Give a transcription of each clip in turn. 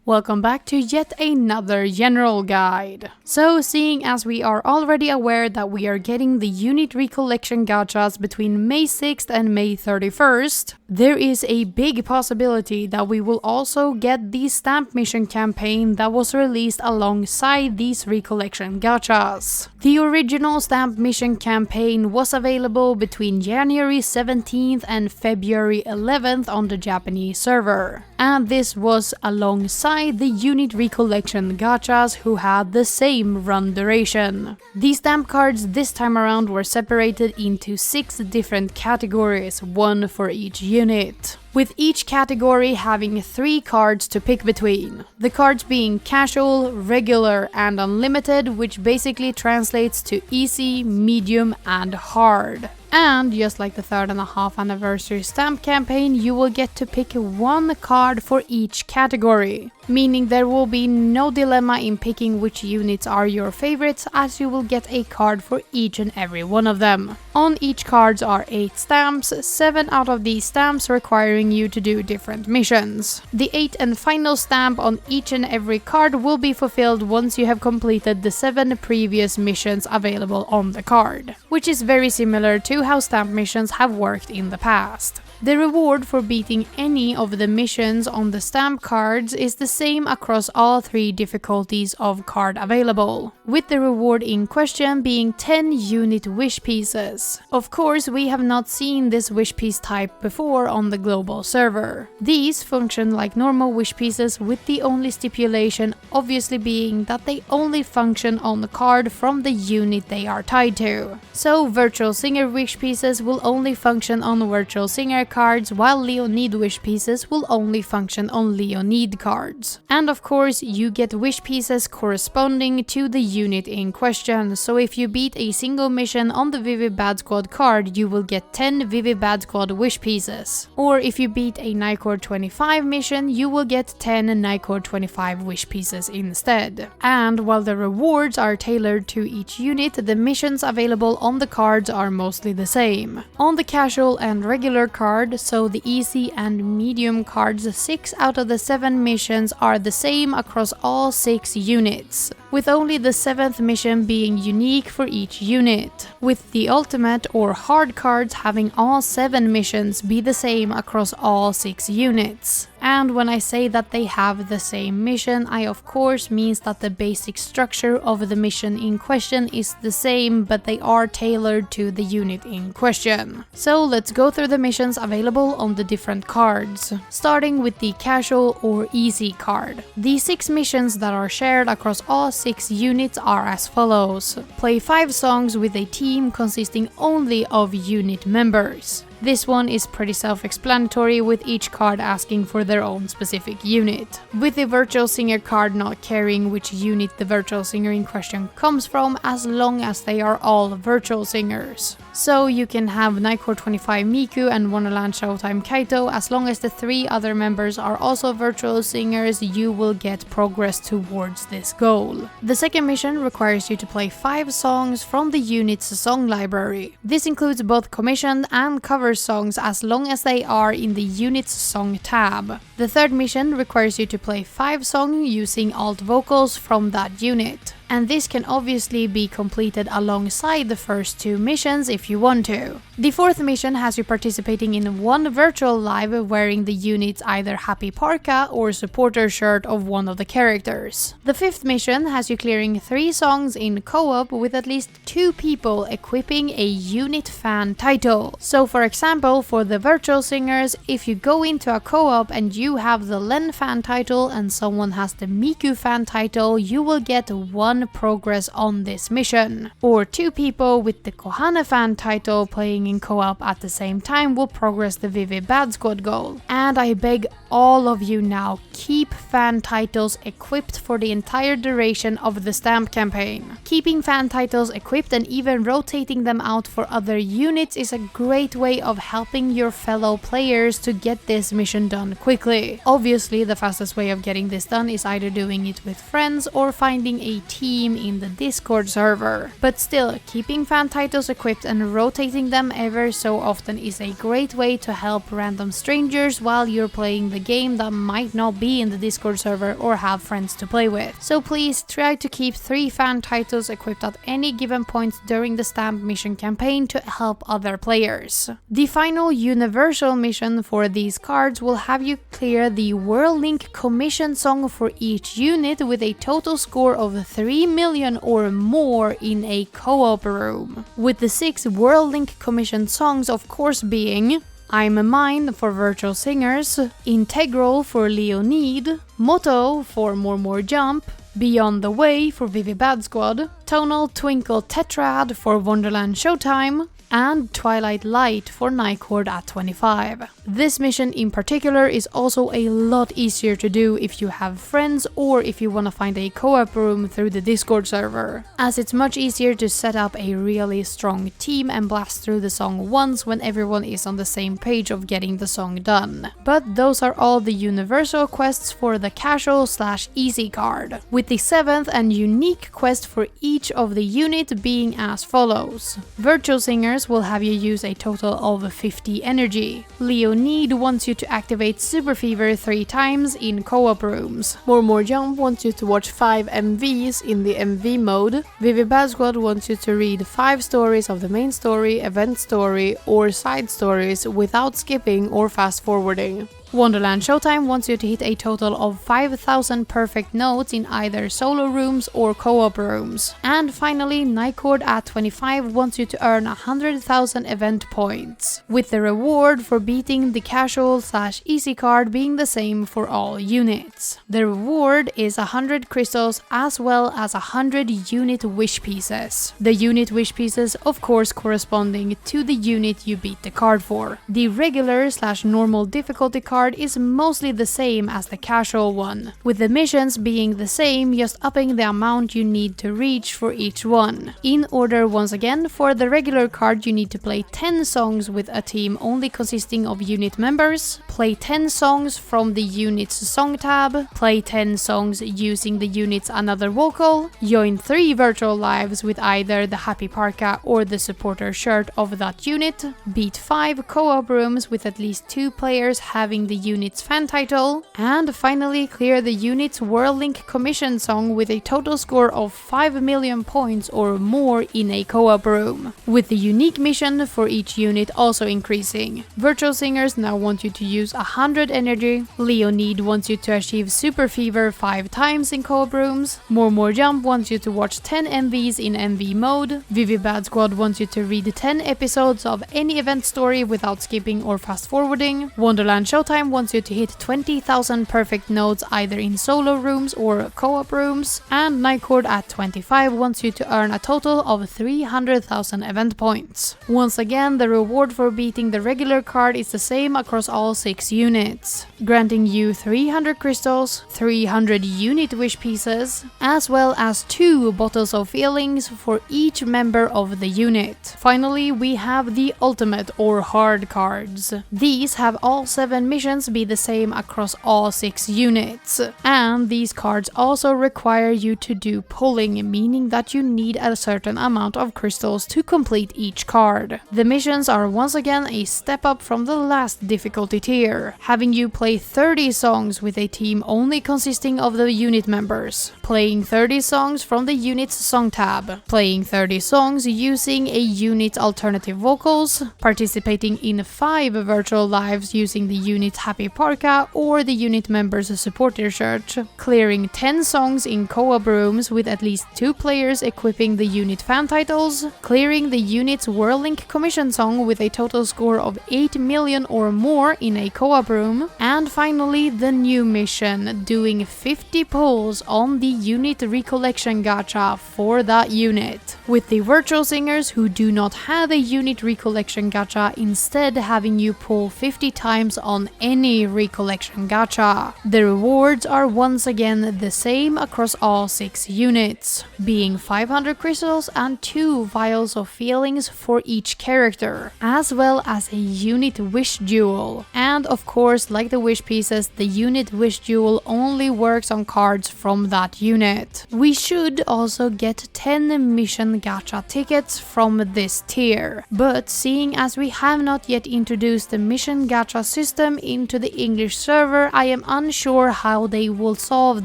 Welcome back to yet another general guide. So, seeing as we are already aware that we are getting the unit recollection gachas between May 6th and May 31st, there is a big possibility that we will also get the stamp mission campaign that was released alongside these recollection gachas. The original stamp mission campaign was available between January 17th and February 11th on the Japanese server, and this was alongside the unit recollection gachas who had the same run duration. The stamp cards this time around were separated into 6 different categories, one for each unit, with each category having 3 cards to pick between. The cards being casual, regular, and unlimited, which basically translates to easy, medium, and hard. And just like the 3.5 anniversary stamp campaign, you will get to pick 1 card for each category, meaning there will be no dilemma in picking which units are your favorites, as you will get a card for each and every one of them. On each cards are 8 stamps, 7 out of these stamps requiring you to do different missions. The 8th and final stamp on each and every card will be fulfilled once you have completed the 7 previous missions available on the card, which is very similar to how stamp missions have worked in the past. The reward for beating any of the missions on the stamp cards is the same across all 3 difficulties of card available, with the reward in question being 10 unit wish pieces. Of course, we have not seen this wish piece type before on the global server. These function like normal wish pieces, with the only stipulation obviously being that they only function on the card from the unit they are tied to. So Virtual Singer wish pieces will only function on Virtual Singer cards, while Leonid wish pieces will only function on Leonid cards. And of course, you get wish pieces corresponding to the unit in question, so if you beat a single mission on the Vivid Bad Squad card, you will get 10 Vivid Bad Squad wish pieces. Or if you beat a Nicor 25 mission, you will get 10 Nicor 25 wish pieces instead. And while the rewards are tailored to each unit, the missions available on the cards are mostly the same. On the casual and regular card, so the easy and medium cards, 6 out of the 7 missions are the same across all 6 units, with only the 7th mission being unique for each unit, with the ultimate or hard cards having all 7 missions be the same across all 6 units. And when I say that they have the same mission, I of course means that the basic structure of the mission in question is the same, but they are tailored to the unit in question. So let's go through the missions available on the different cards, starting with the casual or easy card. The 6 missions that are shared across all 6 units are as follows. Play 5 songs with a team consisting only of unit members. This one is pretty self-explanatory, with each card asking for their own specific unit, with the Virtual Singer card not caring which unit the Virtual Singer in question comes from, as long as they are all Virtual Singers. So you can have Nicor 25 Miku and Wonderland Showtime Kaito, as long as the 3 other members are also Virtual Singers, you will get progress towards this goal. The second mission requires you to play 5 songs from the unit's song library. This includes both commissioned and cover songs, as long as they are in the unit's song tab. The third mission requires you to play 5 songs using alt vocals from that unit, and this can obviously be completed alongside the first 2 missions if you want to. The fourth mission has you participating in 1 virtual live wearing the unit's either happy parka or supporter shirt of one of the characters. The fifth mission has you clearing 3 songs in co-op with at least 2 people equipping a unit fan title. So for example, for the Virtual Singers, if you go into a co-op and you have the Len fan title and someone has the Miku fan title, you will get 1 progress on this mission. Or 2 people with the Kohane fan title playing in co-op at the same time will progress the Vivid Bad Squad goal. And I beg all of you now, keep fan titles equipped for the entire duration of the stamp campaign. Keeping fan titles equipped and even rotating them out for other units is a great way of helping your fellow players to get this mission done quickly. Obviously, the fastest way of getting this done is either doing it with friends or finding a team in the Discord server. But still, keeping fan titles equipped and rotating them ever so often is a great way to help random strangers while you're playing the game that might not be in the Discord server or have friends to play with. So please try to keep 3 fan titles equipped at any given point during the stamp mission campaign to help other players. The final universal mission for these cards will have you clear the World Link commission song for each unit with a total score of 3 million or more in a co-op room. With the 6 World Link commission songs of course being I'm a Mine for Virtual Singers, Integral for Leonid, Motto for More Jump, Beyond the Way for Vivi Bad Squad, Tonal Twinkle Tetrad for Wonderland Showtime, and Twilight Light for Nycord at 25. This mission in particular is also a lot easier to do if you have friends or if you want to find a co-op room through the Discord server, as it's much easier to set up a really strong team and blast through the song once when everyone is on the same page of getting the song done. But those are all the universal quests for the casual/easy card, with the 7th and unique quest for each of the unit being as follows. Virtual Singers will have you use a total of 50 energy. Leonid wants you to activate Super Fever 3 times in co-op rooms. More Jump wants you to watch 5 MVs in the MV mode. Vivi Bad Squad wants you to read 5 stories of the main story, event story, or side stories without skipping or fast forwarding. Wonderland Showtime wants you to hit a total of 5,000 perfect notes in either solo rooms or co-op rooms. And finally, Nycord at 25 wants you to earn 100,000 event points, with the reward for beating the casual/easy card being the same for all units. The reward is 100 crystals as well as 100 unit wish pieces. The unit wish pieces of course corresponding to the unit you beat the card for. The regular/normal difficulty card is mostly the same as the casual one, with the missions being the same, just upping the amount you need to reach for each one. In order once again, for the regular card you need to play 10 songs with a team only consisting of unit members, play 10 songs from the unit's song tab, play 10 songs using the unit's another vocal, join 3 virtual lives with either the happy parka or the supporter shirt of that unit, beat 5 co-op rooms with at least 2 players having the unit's fan title, and finally clear the unit's World Link commission song with a total score of 5 million points or more in a co-op room, with the unique mission for each unit also increasing. Virtual Singers now want you to use 100 energy, Leonid wants you to achieve Super Fever 5 times in co-op rooms, More Jump wants you to watch 10 MVs in MV mode, Vivi Bad Squad wants you to read 10 episodes of any event story without skipping or fast forwarding, Wonderland Showtime wants you to hit 20,000 perfect notes either in solo rooms or co-op rooms, and Nycord at 25 wants you to earn a total of 300,000 event points. Once again, the reward for beating the regular card is the same across all 6 units, granting you 300 crystals, 300 unit wish pieces, as well as 2 bottles of feelings for each member of the unit. Finally, we have the ultimate or hard cards. These have all 7 missions be the same across all 6 units, and these cards also require you to do pulling, meaning that you need a certain amount of crystals to complete each card. The missions are once again a step up from the last difficulty tier, having you play 30 songs with a team only consisting of the unit members, playing 30 songs from the unit's song tab, playing 30 songs using a unit's alternative vocals, participating in 5 virtual lives using the unit's happy parka or the unit member's supporter shirt, clearing 10 songs in co-op rooms with at least 2 players equipping the unit fan titles, clearing the unit's World Link commission song with a total score of 8 million or more in a co-op room, and finally the new mission, doing 50 pulls on the unit recollection gacha for that unit, with the Virtual Singers who do not have a unit recollection gacha instead having you pull 50 times on any recollection gacha. The rewards are once again the same across all 6 units, being 500 crystals and 2 vials of feelings for each character, as well as a unit wish jewel. And of course, like the wish pieces, the unit wish jewel only works on cards from that unit. We should also get 10 mission gacha tickets from this tier, but seeing as we have not yet introduced the mission gacha system into the English server, I am unsure how they will solve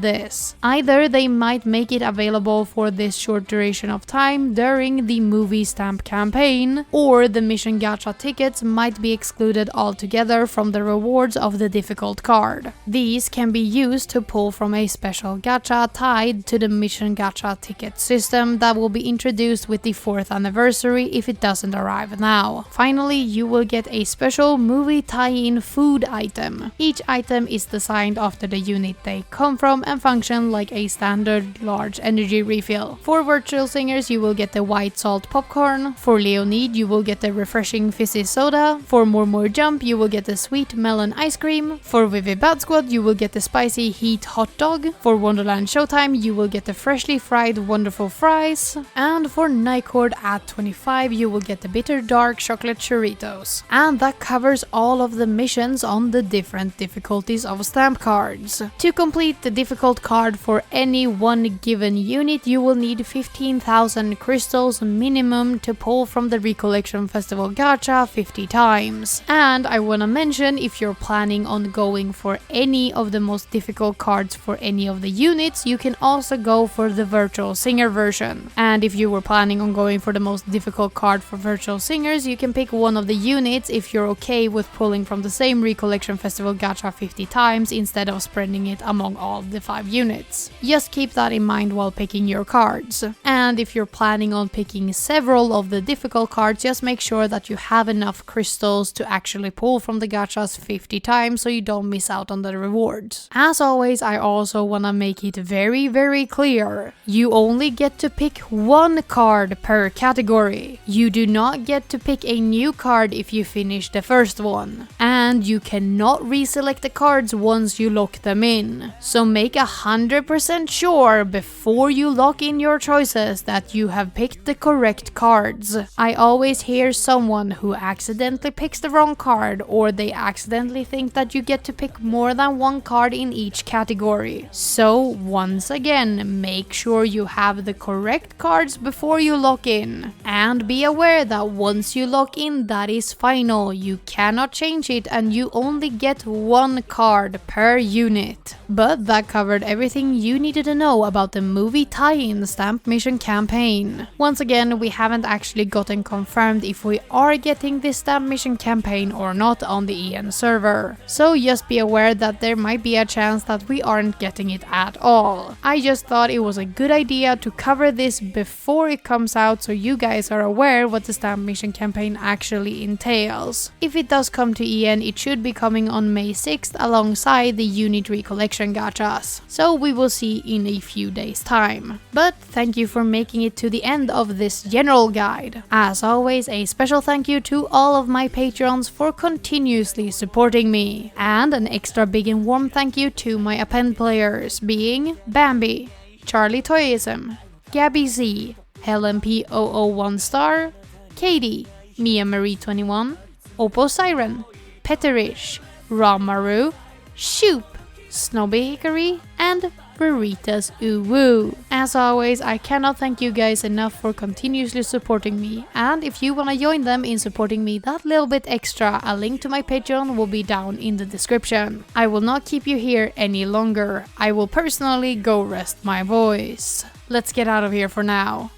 this. Either they might make it available for this short duration of time during the movie stamp campaign, or the mission gacha tickets might be excluded altogether from the rewards of the difficult card. These can be used to pull from a special gacha tied to the mission gacha ticket system that will be introduced with the 4th anniversary if it doesn't arrive now. Finally, you will get a special movie tie-in food item. Each item is designed after the unit they come from and function like a standard large energy refill. For virtual singers, you will get the white salt popcorn. For Leonid, you will get the refreshing fizzy soda. For More Jump, you will get the sweet melon ice cream. For Vivi Bad Squad, you will get the spicy heat hot dog. For Wonderland Showtime, you will get the freshly fried wonderful fries. And for Nycord at 25, you will get the bitter dark chocolate Churritos. And that covers all of the missions on the different difficulties of stamp cards. To complete the difficult card for any one given unit, you will need 15,000 crystals minimum to pull from the Recollection Festival gacha 50 times. And I wanna mention, if you're planning on going for any of the most difficult cards for any of the units, you can also go for the Virtual Singer version. And if you were planning on going for the most difficult card for Virtual Singers, you can pick one of the units if you're okay with pulling from the same Recollection Festival gacha 50 times instead of spreading it among all the 5 units. Just keep that in mind while picking your cards. And if you're planning on picking several of the difficult cards, just make sure that you have enough crystals to actually pull from the gachas 50 times so you don't miss out on the rewards. As always, I also wanna make it very clear. You only get to pick one card per category. You do not get to pick a new card if you finish the first one. And you cannot reselect the cards once you lock them in. So make 100% sure before you lock in your choices that you have picked the correct cards. I always hear someone who accidentally picks the wrong card, or they accidentally think that you get to pick more than one card in each category. So once again, make sure you have the correct cards before you lock in. And be aware that once you lock in, that is final. You cannot change it and you only get one card per unit. But that covered everything you needed to know about the movie tie-in stamp mission campaign. Once again, we haven't actually gotten confirmed if we are getting this stamp mission campaign or not on the EN server. So just be aware that there might be a chance that we aren't getting it at all. I just thought it was a good idea to cover this before it comes out so you guys are aware what the stamp mission campaign actually entails. If it does come to EN, it should be coming on May 6th alongside the unit recollection gachas. So we will see in a few days time. But thank you for making it to the end of this general guide. As always, a special thank you to all of my patrons for continuously supporting me. And an extra big and warm thank you to my append players, being Bambi, Charlie Toyism, Gabby Z, Helen P001 Star, Katie, Mia Marie 21, Oppo Siren, Petterish, Ramaru, Shoop, Snobby Hickory, and Veritas Uwu. As always, I cannot thank you guys enough for continuously supporting me, and if you wanna join them in supporting me that little bit extra, a link to my Patreon will be down in the description. I will not keep you here any longer. I will personally go rest my voice. Let's get out of here for now.